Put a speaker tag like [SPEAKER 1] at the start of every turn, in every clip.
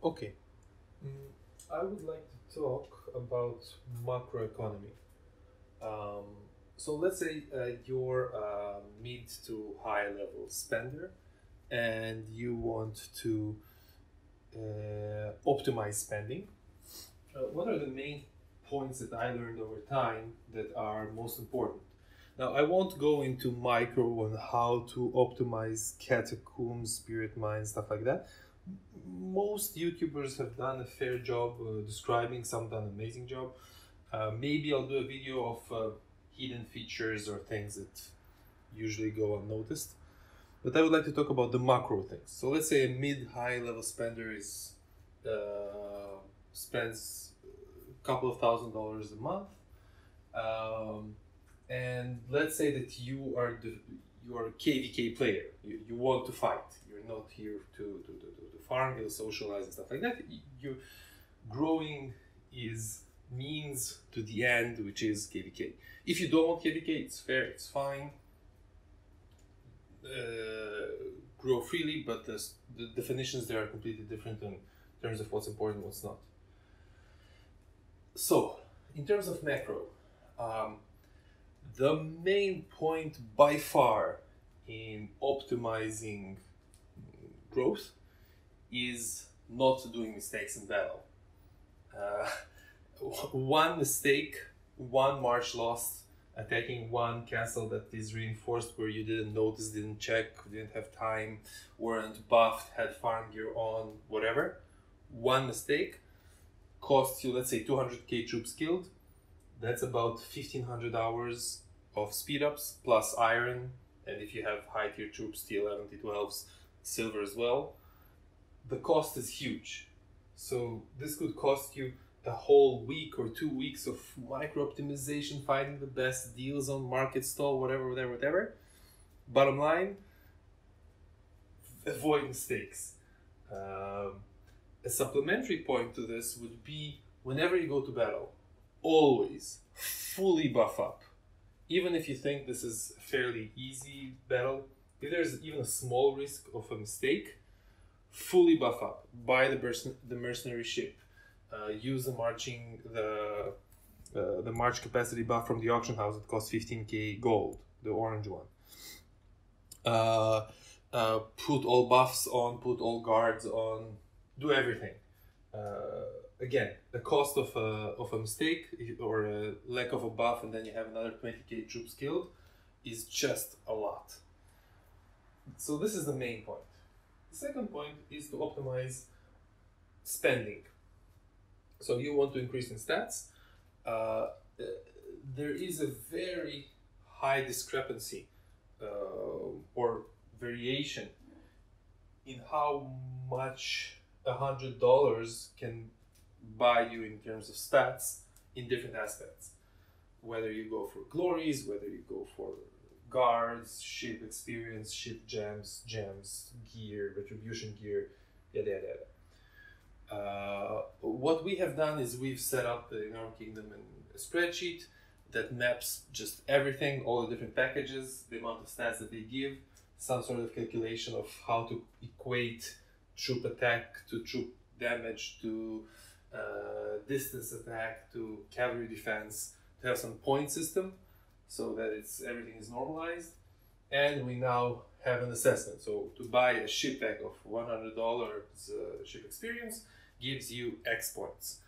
[SPEAKER 1] Okay. Mm, I would like to talk about macroeconomy. Um, so let's say you're a mid to high level spender and you want to optimize spending. What are the main points that I learned over time that are most important? Now, I won't go into micro on how to optimize catacombs, spirit mines, stuff like that. Most YouTubers have done a fair job describing, some done an amazing job. Maybe I'll do a video of hidden features or things that usually go unnoticed. But I would like to talk about the macro things. So let's say a mid-high level spender is spends a couple of $1,000s a month, and let's say that you are a KVK player. You want to fight. You're not here to farm, to socialize and stuff like that. You growing is means to the end, which is KVK. If you don't want KVK, it's fair, it's fine. Grow freely, but the definitions there are completely different in terms of what's important, what's not. So, in terms of macro, the main point by far in optimizing growth is not doing mistakes in battle. One mistake, one march lost, attacking one castle that is reinforced where you didn't notice, didn't check, didn't have time, weren't buffed, had farm gear on, whatever. One mistake costs you, let's say, 200k troops killed. That's about 1500 hours of speed ups plus iron, and if you have high tier troops, T11, T12s, silver as well. The cost is huge. So this could cost you a whole week or 2 weeks of micro optimization, finding the best deals on market stall, whatever. Bottom line, avoid mistakes. A supplementary point to this would be whenever you go to battle, always fully buff up. Even if you think this is a fairly easy battle, if there's even a small risk of a mistake, fully buff up. Buy the mercenary ship. Use the march capacity buff from the auction house that costs 15k gold, the orange one. Put all buffs on, put all guards on, do everything. Again, the cost of a mistake or a lack of a buff, and then you have another 20k troops killed, is just a lot. So this is the main point. The second point is to optimize spending. So you want to increase in stats. There is a very high discrepancy or variation in how much $100 can buy you in terms of stats in different aspects. Whether you go for glories, whether you go for guards, ship experience, ship gems, gear, retribution gear, yada. What we have done is we've set up in our kingdom a spreadsheet that maps just everything, all the different packages, the amount of stats that they give, some sort of calculation of how to equate troop attack to troop damage to distance attack to cavalry defense, to have some point system so that everything is normalized. And we now have an assessment. So to buy a ship pack of $100 ship experience gives you X points.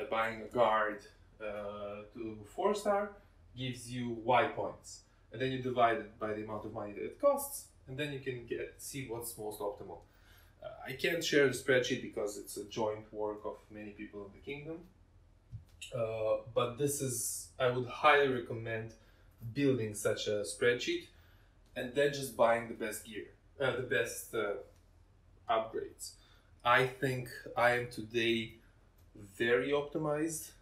[SPEAKER 1] Buying a guard to 4-star gives you Y points. And then you divide it by the amount of money that it costs, and then you can see what's most optimal. I can't share the spreadsheet because it's a joint work of many people in the kingdom. But I would highly recommend building such a spreadsheet and then just buying the best gear, the best upgrades. I think I am today very optimized,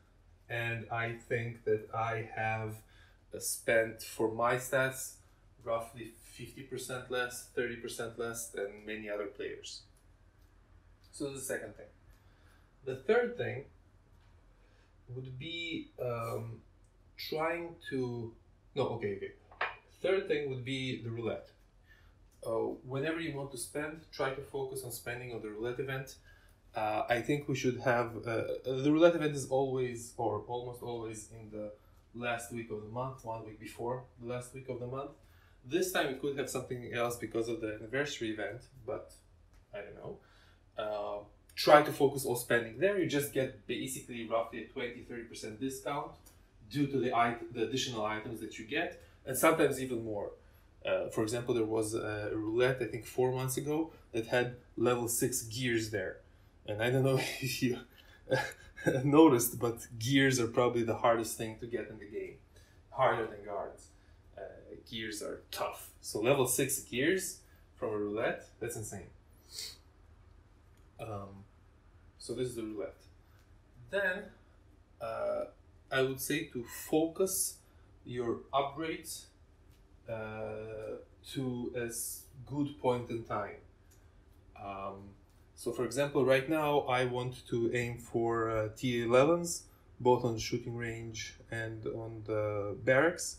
[SPEAKER 1] and I think that I have spent for my stats roughly 50% less, 30% less than many other players. So that's the second thing. The third thing would be Third thing would be the roulette. Whenever you want to spend, try to focus on spending on the roulette event. I think we should have the roulette event is always or almost always in the last week of the month, 1 week before the last week of the month. This time we could have something else because of the anniversary event, but I don't know. Try to focus on spending there. You just get basically roughly a 20-30% discount due to the additional items that you get, and sometimes even more. For example, there was a roulette, I think 4 months ago, that had level 6 gears there. And I don't know if you noticed, but gears are probably the hardest thing to get in the game. Harder than guards. Gears are tough. So level 6 gears from a roulette, that's insane. So this is the roulette. Then I would say to focus your upgrades to a good point in time. So for example, right now I want to aim for T11s, both on the shooting range and on the barracks.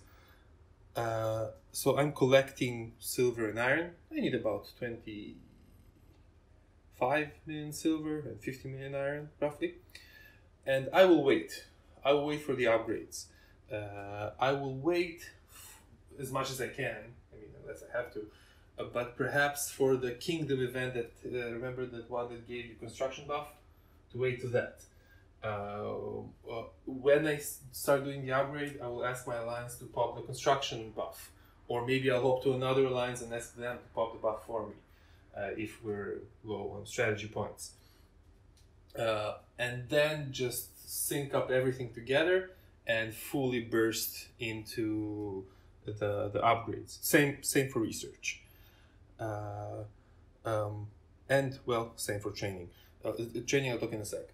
[SPEAKER 1] So I'm collecting silver and iron. I need about 25 million silver and 50 million iron, roughly. And I will wait. I will wait for the upgrades. I will wait as much as I can. I mean, unless I have to. But perhaps for the Kingdom event that, remember that one that gave you construction buff? To wait to that. When I start doing the upgrade, I will ask my alliance to pop the construction buff. Or maybe I'll hop to another alliance and ask them to pop the buff for me. If we're low on strategy points. And then just sync up everything together and fully burst into the upgrades. Same for research. And well, same for training. Training I'll talk in a sec.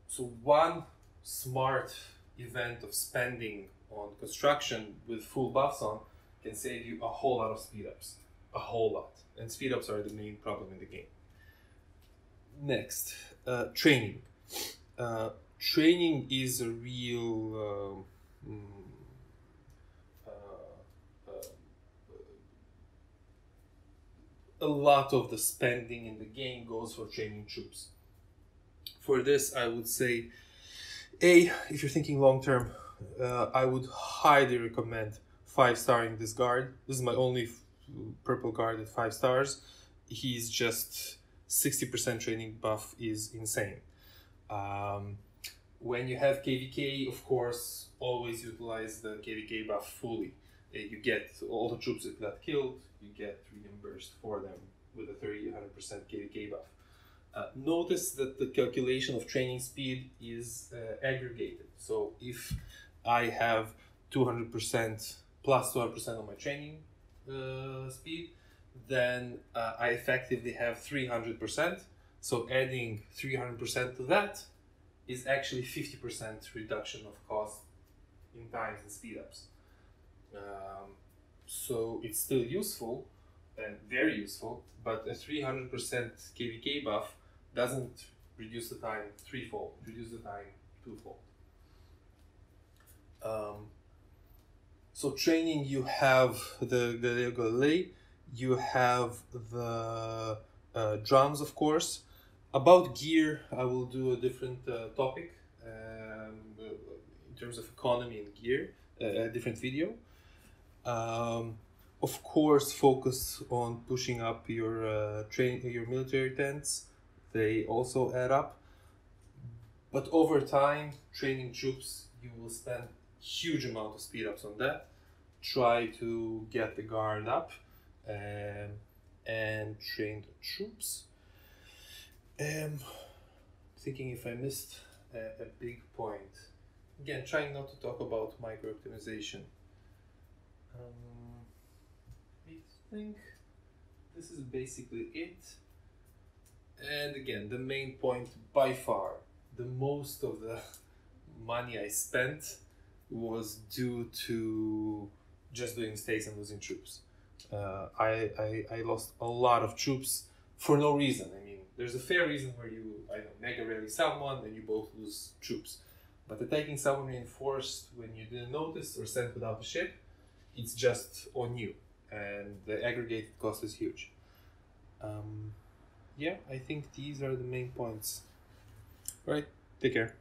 [SPEAKER 1] So one smart event of spending on construction with full buffs on can save you a whole lot of speed ups. A whole lot. And speed ups are the main problem in the game. Next, training. Training is a real a lot of the spending in the game goes for training troops. For this, I would say, if you're thinking long term, I would highly recommend 5-starring this guard. This is my only purple guard at 5 stars. He's just 60% training buff is insane. When you have KVK, of course, always utilize the KVK buff fully. You get all the troops that got killed, you get reimbursed for them with a 100% KVK buff. Notice that the calculation of training speed is aggregated. So if I have 200% plus 200% on my training speed, then I effectively have 300%. So adding 300% to that is actually 50% reduction of cost in times and speed ups. So it's still useful and very useful, but a 300% KVK buff doesn't reduce the time threefold, reduce the time twofold. So training, you have the Galilei, you have the drums, of course. About gear, I will do a different topic in terms of economy and gear, a different video. Of course, focus on pushing up your your military tents. They also add up. But over time, training troops, you will spend huge amount of speed ups on that. Try to get the guard up and train the troops. Thinking if I missed a big point. Again, trying not to talk about micro optimization. I think this is basically it. And again, the main point by far, the most of the money I spent was due to just doing mistakes and losing troops. I lost a lot of troops for no reason. I mean, there's a fair reason where you, mega rally someone and you both lose troops. But attacking someone reinforced when you didn't notice or sent without a ship, it's just on you. And the aggregated cost is huge. yeah, I think these are the main points. All right, take care.